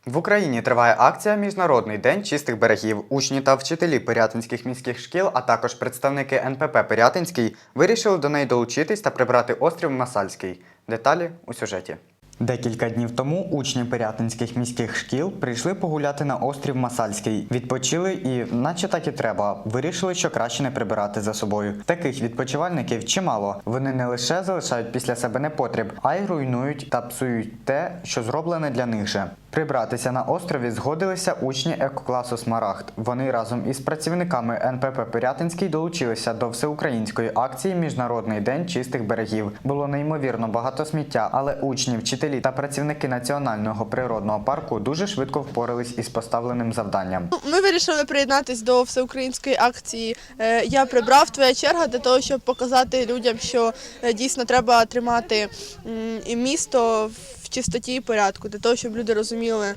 В Україні триває акція «Міжнародний день чистих берегів». Учні та вчителі Пирятинських міських шкіл, а також представники НПП «Пирятинський» вирішили до неї долучитись та прибрати острів Масальський. Деталі у сюжеті. Декілька днів тому учні Пирятинських міських шкіл прийшли погуляти на острів Масальський. Відпочили і, наче так і треба, вирішили, що краще не прибирати за собою. Таких відпочивальників чимало. Вони не лише залишають після себе непотріб, а й руйнують та псують те, що зроблене для них же. Прибратися на острові згодилися учні екокласу «Смарагд». Вони разом із працівниками НПП «Пирятинський» долучилися до всеукраїнської акції «Міжнародний день чистих берегів». Було неймовірно багато сміття, але учні, вчителі та працівники Національного природного парку дуже швидко впорались із поставленим завданням. Ми вирішили приєднатися до всеукраїнської акції «Я прибрав, твоя черга» для того, щоб показати людям, що дійсно треба тримати і місто в чистоті і порядку, для того, щоб люди розуміли,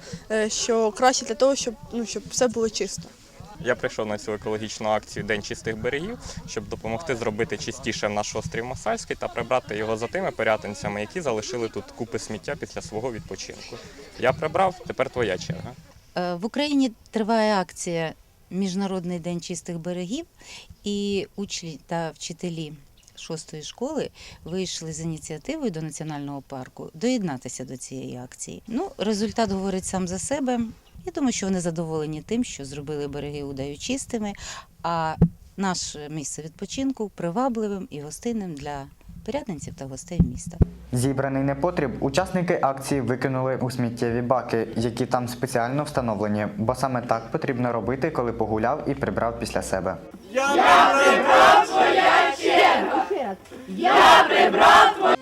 що краще для того, щоб все було чисто. Я прийшов на цю екологічну акцію «День чистих берегів», щоб допомогти зробити чистішим наш острів Масальський та прибрати його за тими пирятинцями, які залишили тут купи сміття після свого відпочинку. Я прибрав, тепер твоя черга. В Україні триває акція «Міжнародний день чистих берегів», і учні та вчителі 6-ї школи вийшли з ініціативою до Національного парку доєднатися до цієї акції. Результат говорить сам за себе. Я думаю, що вони задоволені тим, що зробили береги Удаю чистими, а наше місце відпочинку привабливим і гостинним для пирятинців та гостей міста. Зібраний непотріб учасники акції викинули у сміттєві баки, які там спеціально встановлені, бо саме так потрібно робити, коли погуляв і прибрав після себе. Я прибрав, твоя черга! Я прибрав, твоя